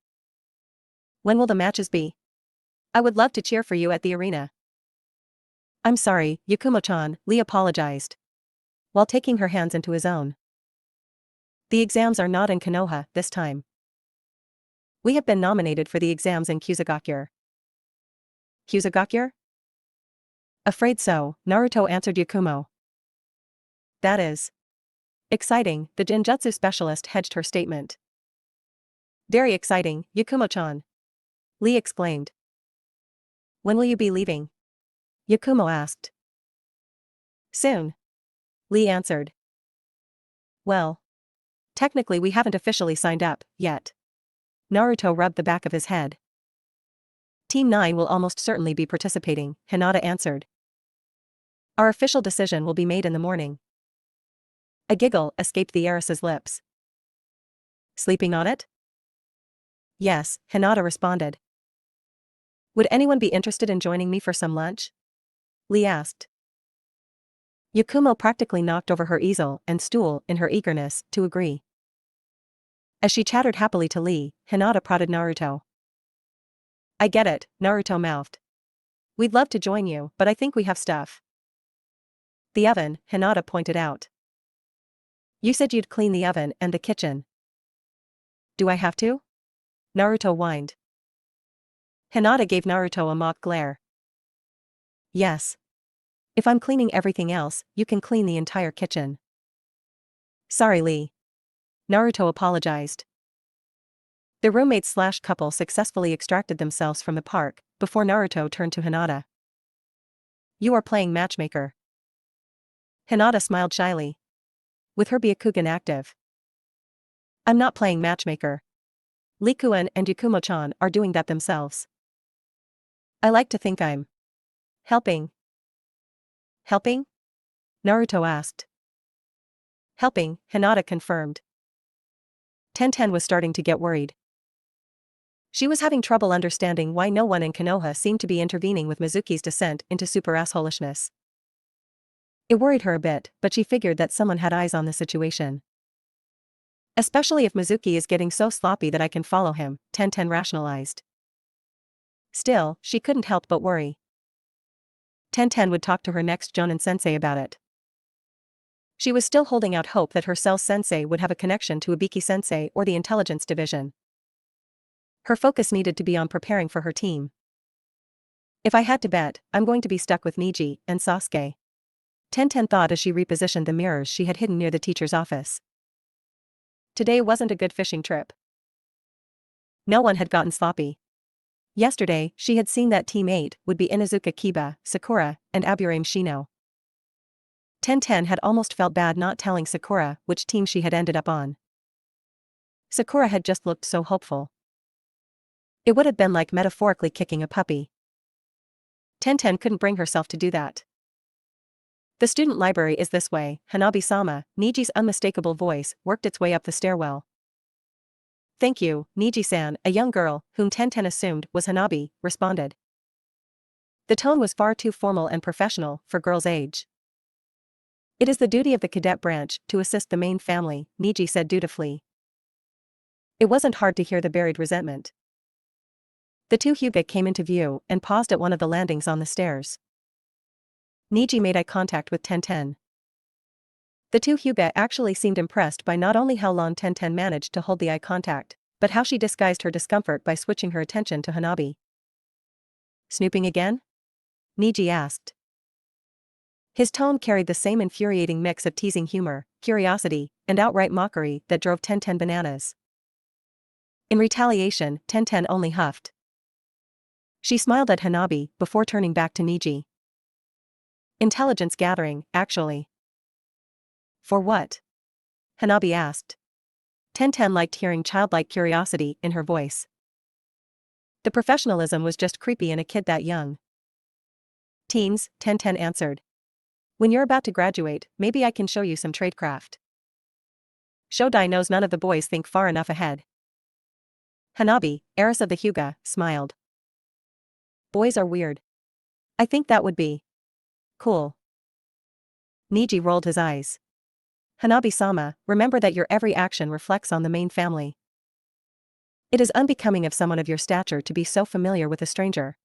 When will the matches be? I would love to cheer for you at the arena. I'm sorry, Yakumo-chan, Lee apologized. While taking her hands into his own. The exams are not in Konoha this time. We have been nominated for the exams in Kusagakyur. Kusagakyur? Afraid so, Naruto answered Yakumo. That is exciting, the Genjutsu specialist hedged her statement. Very exciting, Yakumo-chan. Lee exclaimed. When will you be leaving? Yakumo asked. Soon. Lee answered. Well. Technically we haven't officially signed up, yet. Naruto rubbed the back of his head. Team 9 will almost certainly be participating, Hinata answered. Our official decision will be made in the morning. A giggle escaped the heiress's lips. Sleeping on it? Yes, Hinata responded. Would anyone be interested in joining me for some lunch? Lee asked. Yakumo practically knocked over her easel and stool in her eagerness to agree. As she chattered happily to Lee, Hinata prodded Naruto. I get it, Naruto mouthed. We'd love to join you, but I think we have stuff. The oven, Hinata pointed out. You said you'd clean the oven and the kitchen. Do I have to? Naruto whined. Hinata gave Naruto a mock glare. Yes. If I'm cleaning everything else, you can clean the entire kitchen. Sorry, Lee. Naruto apologized. The roommate/couple successfully extracted themselves from the park, before Naruto turned to Hinata. You are playing matchmaker. Hinata smiled shyly. With her Byakugan active. I'm not playing matchmaker. Likuen and Yakumo-chan are doing that themselves. I like to think I'm helping. Helping? Naruto asked. Helping, Hinata confirmed. Tenten was starting to get worried. She was having trouble understanding why no one in Konoha seemed to be intervening with Mizuki's descent into super assholishness. It worried her a bit, but she figured that someone had eyes on the situation. Especially if Mizuki is getting so sloppy that I can follow him, Tenten rationalized. Still, she couldn't help but worry. Tenten would talk to her next Jonin sensei about it. She was still holding out hope that her cell sensei would have a connection to Ibiki sensei or the intelligence division. Her focus needed to be on preparing for her team. If I had to bet, I'm going to be stuck with Niji and Sasuke. Tenten thought as she repositioned the mirrors she had hidden near the teacher's office. Today wasn't a good fishing trip. No one had gotten sloppy. Yesterday, she had seen that Team 8 would be Inuzuka Kiba, Sakura, and Aburame Shino. Tenten had almost felt bad not telling Sakura which team she had ended up on. Sakura had just looked so hopeful. It would have been like metaphorically kicking a puppy. Tenten couldn't bring herself to do that. The student library is this way, Hanabi-sama. Niji's unmistakable voice worked its way up the stairwell. Thank you, Niji-san, a young girl, whom Tenten assumed was Hanabi, responded. The tone was far too formal and professional for girls' age. It is the duty of the cadet branch to assist the main family, Niji said dutifully. It wasn't hard to hear the buried resentment. The two Hyuga came into view and paused at one of the landings on the stairs. Niji made eye contact with Tenten. The two Hyuga actually seemed impressed by not only how long Tenten managed to hold the eye contact, but how she disguised her discomfort by switching her attention to Hanabi. Snooping again? Niji asked. His tone carried the same infuriating mix of teasing humor, curiosity, and outright mockery that drove Tenten bananas. In retaliation, Tenten only huffed. She smiled at Hanabi before turning back to Niji. Intelligence gathering, actually. For what? Hanabi asked. Tenten liked hearing childlike curiosity in her voice. The professionalism was just creepy in a kid that young. Teens, Tenten answered. When you're about to graduate, maybe I can show you some tradecraft. Shodai knows none of the boys think far enough ahead. Hanabi, heiress of the Hyuga, smiled. Boys are weird. I think that would be cool. Niji rolled his eyes. Hanabi-sama, remember that your every action reflects on the main family. It is unbecoming of someone of your stature to be so familiar with a stranger.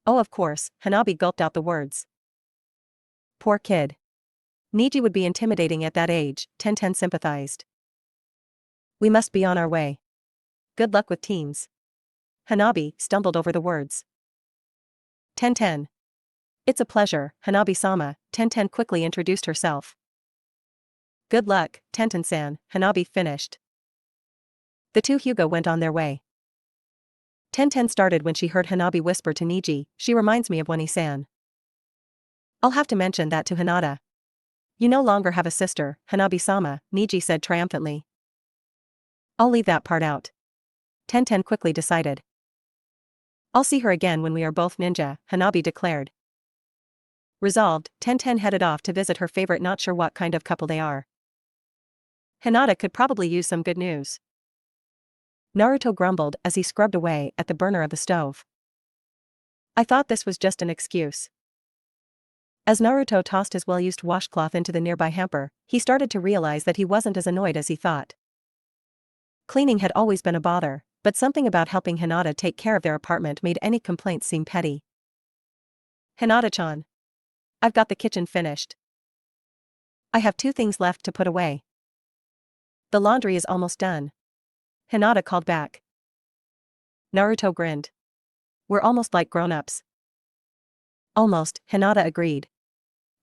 Oh, of course, Hanabi gulped out the words. Poor kid. Niji would be intimidating at that age, Tenten sympathized. We must be on our way. Good luck with teams. Hanabi stumbled over the words. Tenten. It's a pleasure, Hanabi-sama, Tenten quickly introduced herself. Good luck, Tenten-san, Hanabi finished. The two Hyuga went on their way. Tenten started when she heard Hanabi whisper to Niji, she reminds me of Wani-san. I'll have to mention that to Hinata. You no longer have a sister, Hanabi-sama, Niji said triumphantly. I'll leave that part out. Tenten quickly decided. I'll see her again when we are both ninja, Hanabi declared. Resolved, Tenten headed off to visit her favorite not sure what kind of couple they are. Hinata could probably use some good news. Naruto grumbled as he scrubbed away at the burner of the stove. I thought this was just an excuse. As Naruto tossed his well-used washcloth into the nearby hamper, he started to realize that he wasn't as annoyed as he thought. Cleaning had always been a bother, but something about helping Hinata take care of their apartment made any complaints seem petty. Hinata-chan. I've got the kitchen finished. I have 2 things left to put away. The laundry is almost done. Hinata called back. Naruto grinned. We're almost like grown-ups. Almost, Hinata agreed.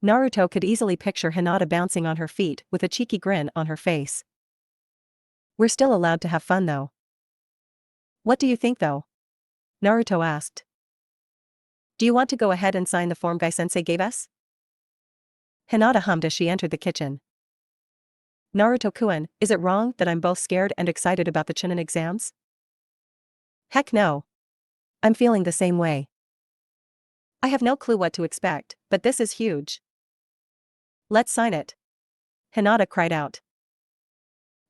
Naruto could easily picture Hinata bouncing on her feet with a cheeky grin on her face. We're still allowed to have fun though. What do you think though? Naruto asked. Do you want to go ahead and sign the form Gai-sensei gave us? Hinata hummed as she entered the kitchen. Naruto-kun, is it wrong that I'm both scared and excited about the Chunin exams? Heck no. I'm feeling the same way. I have no clue what to expect, but this is huge. Let's sign it. Hinata cried out.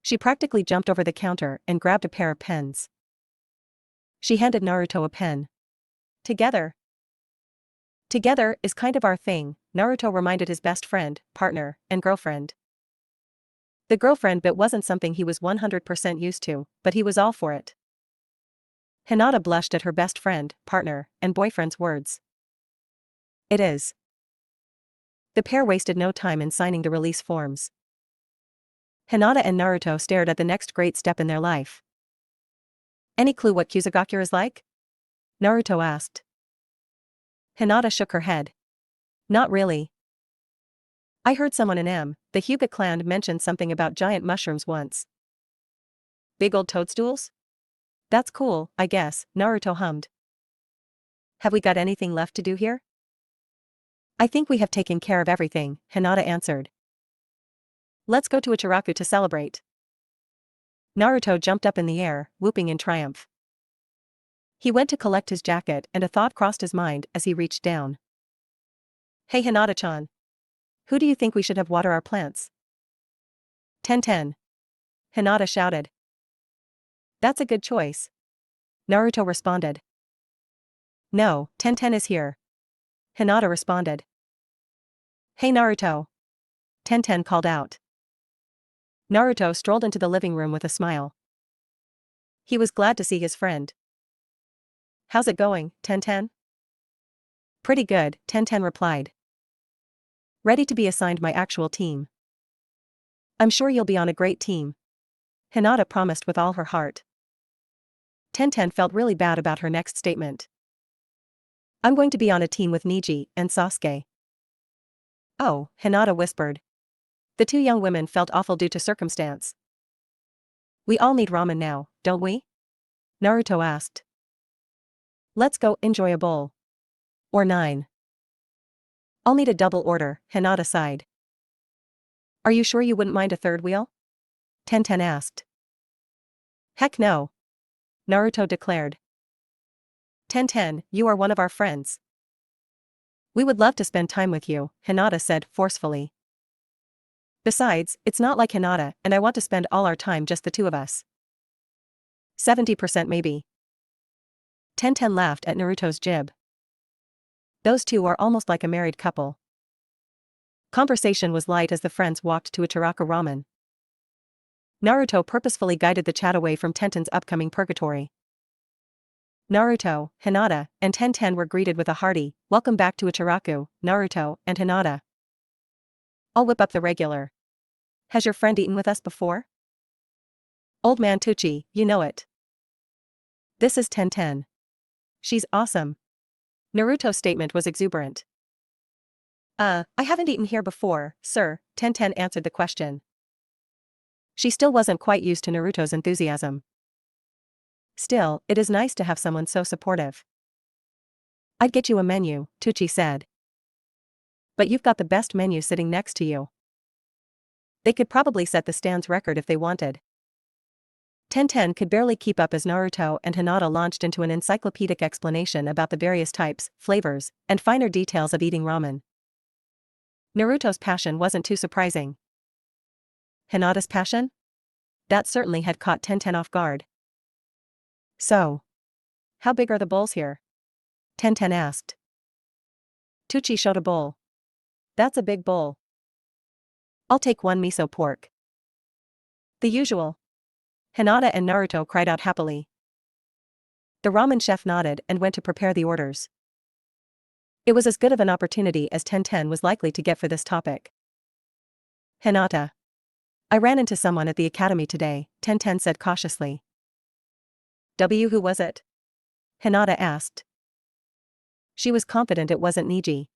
She practically jumped over the counter and grabbed a pair of pens. She handed Naruto a pen. Together. Together is kind of our thing, Naruto reminded his best friend, partner, and girlfriend. The girlfriend bit wasn't something he was 100% used to, but he was all for it. Hinata blushed at her best friend, partner, and boyfriend's words. It is. The pair wasted no time in signing the release forms. Hinata and Naruto stared at the next great step in their life. Any clue what Kusagakure is like? Naruto asked. Hinata shook her head. Not really. I heard someone in the Hyuga clan mention something about giant mushrooms once. Big old toadstools? That's cool, I guess, Naruto hummed. Have we got anything left to do here? I think we have taken care of everything, Hinata answered. Let's go to Ichiraku to celebrate. Naruto jumped up in the air, whooping in triumph. He went to collect his jacket and a thought crossed his mind as he reached down. Hey Hinata-chan. Who do you think we should have water our plants? Ten. Hinata shouted. That's a good choice. Naruto responded. No, Ten is here. Hinata responded. Hey Naruto. Ten called out. Naruto strolled into the living room with a smile. He was glad to see his friend. How's it going, Ten? Pretty good, Ten replied. Ready to be assigned my actual team. I'm sure you'll be on a great team. Hinata promised with all her heart. Ten felt really bad about her next statement. I'm going to be on a team with Neji and Sasuke. Oh, Hinata whispered. The two young women felt awful due to circumstance. We all need ramen now, don't we? Naruto asked. Let's go enjoy a bowl. Or 9. I'll need a double order, Hinata sighed. Are you sure you wouldn't mind a third wheel? Ten asked. Heck no. Naruto declared. Ten, you are one of our friends. We would love to spend time with you, Hinata said forcefully. Besides, it's not like Hinata and I want to spend all our time just the two of us. 70% maybe. Ten laughed at Naruto's jib. Those two are almost like a married couple. Conversation was light as the friends walked to Ichiraku Ramen. Naruto purposefully guided the chat away from Tenten's upcoming purgatory. Naruto, Hinata, and Ten were greeted with a hearty, welcome back to Ichiraku, Naruto and Hinata. I'll whip up the regular. Has your friend eaten with us before? Old man Tucci, you know it. This is Ten. She's awesome. Naruto's statement was exuberant. I haven't eaten here before, sir, Ten answered the question. She still wasn't quite used to Naruto's enthusiasm. Still, it is nice to have someone so supportive. I'd get you a menu, Tucci said. But you've got the best menu sitting next to you. They could probably set the stand's record if they wanted. Ten could barely keep up as Naruto and Hinata launched into an encyclopedic explanation about the various types, flavors, and finer details of eating ramen. Naruto's passion wasn't too surprising. Hinata's passion? That certainly had caught Ten off guard. So, how big are the bowls here? Ten asked. Tucci showed a bowl. That's a big bowl. I'll take one miso pork. The usual. Hinata and Naruto cried out happily. The ramen chef nodded and went to prepare the orders. It was as good of an opportunity as Ten was likely to get for this topic. Hinata. I ran into someone at the academy today, Ten said cautiously. Who was it? Hinata asked. She was confident it wasn't Neji.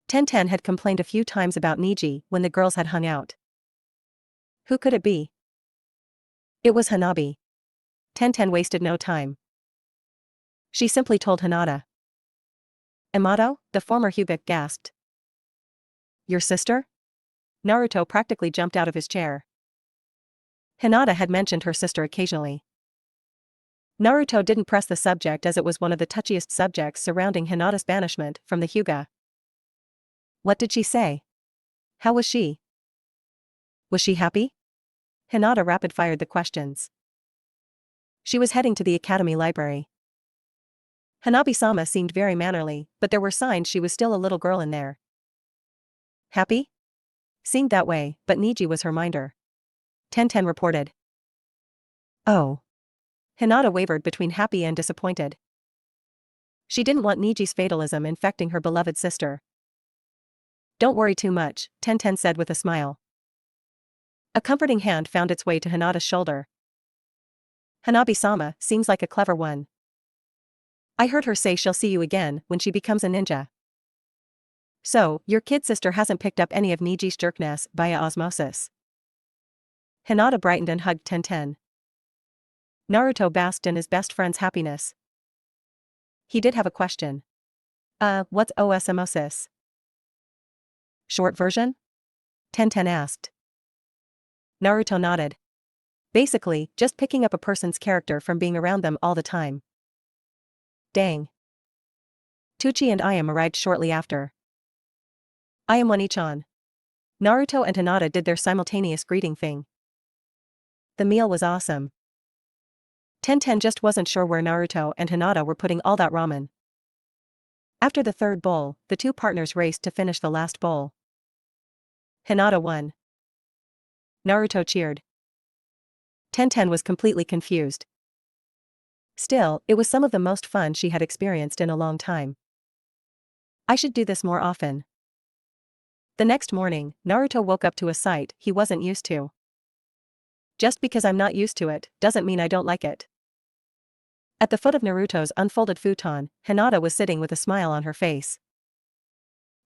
Ten had complained a few times about Neji when the girls had hung out. Who could it be? It was Hanabi. Ten wasted no time. She simply told Hinata. Amato, the former Hyuga, gasped. Your sister? Naruto practically jumped out of his chair. Hinata had mentioned her sister occasionally. Naruto didn't press the subject as it was one of the touchiest subjects surrounding Hinata's banishment from the Hyuga. What did she say? How was she? Was she happy? Hinata rapid-fired the questions. She was heading to the academy library. Hanabi-sama seemed very mannerly, but there were signs she was still a little girl in there. Happy? Seemed that way, but Neji was her minder. Ten reported. Oh. Hinata wavered between happy and disappointed. She didn't want Niji's fatalism infecting her beloved sister. Don't worry too much, Tenten said with a smile. A comforting hand found its way to Hinata's shoulder. Hanabi-sama seems like a clever one. I heard her say she'll see you again when she becomes a ninja. So, your kid sister hasn't picked up any of Niji's jerkness via osmosis. Hinata brightened and hugged Tenten. Naruto basked in his best friend's happiness. He did have a question. What's osmosis? Short version? Tenten asked. Naruto nodded. Basically, just picking up a person's character from being around them all the time. Dang. Tucci and Ayam arrived shortly after. Ayam One-chan. Naruto and Hinata did their simultaneous greeting thing. The meal was awesome. Tenten just wasn't sure where Naruto and Hinata were putting all that ramen. After the third bowl, the two partners raced to finish the last bowl. Hinata won. Naruto cheered. Tenten was completely confused. Still, it was some of the most fun she had experienced in a long time. I should do this more often. The next morning, Naruto woke up to a sight he wasn't used to. Just because I'm not used to it, doesn't mean I don't like it. At the foot of Naruto's unfolded futon, Hinata was sitting with a smile on her face.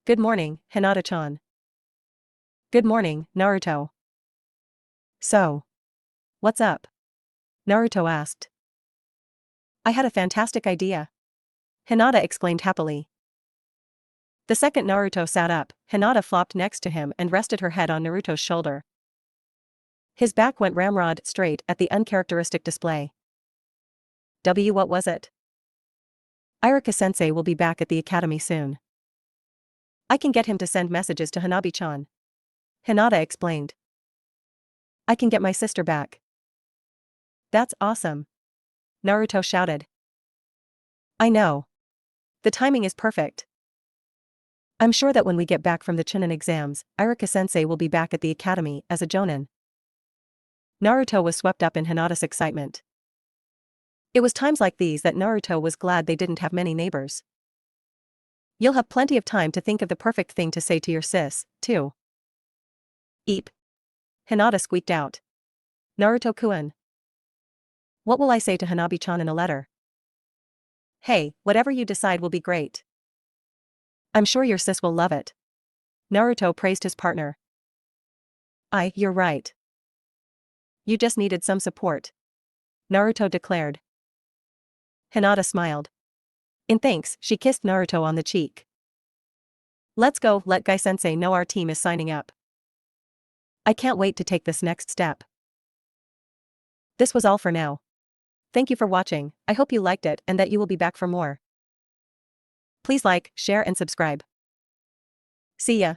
Good morning, Hinata-chan. Good morning, Naruto. So. What's up? Naruto asked. I had a fantastic idea. Hinata exclaimed happily. The second Naruto sat up, Hinata flopped next to him and rested her head on Naruto's shoulder. His back went ramrod straight at the uncharacteristic display. What was it? Iruka-sensei will be back at the academy soon. I can get him to send messages to Hanabi-chan. Hinata explained. I can get my sister back. That's awesome. Naruto shouted. I know. The timing is perfect. I'm sure that when we get back from the Chunin exams, Iruka-sensei will be back at the academy as a jonin. Naruto was swept up in Hinata's excitement. It was times like these that Naruto was glad they didn't have many neighbors. You'll have plenty of time to think of the perfect thing to say to your sis, too. Eep. Hinata squeaked out. Naruto-kun. What will I say to Hanabi-chan in a letter? Hey, whatever you decide will be great. I'm sure your sis will love it. Naruto praised his partner. You're right. You just needed some support. Naruto declared. Hinata smiled. In thanks, she kissed Naruto on the cheek. Let's go, let Gai-sensei know our team is signing up. I can't wait to take this next step. This was all for now. Thank you for watching, I hope you liked it and that you will be back for more. Please like, share and subscribe. See ya.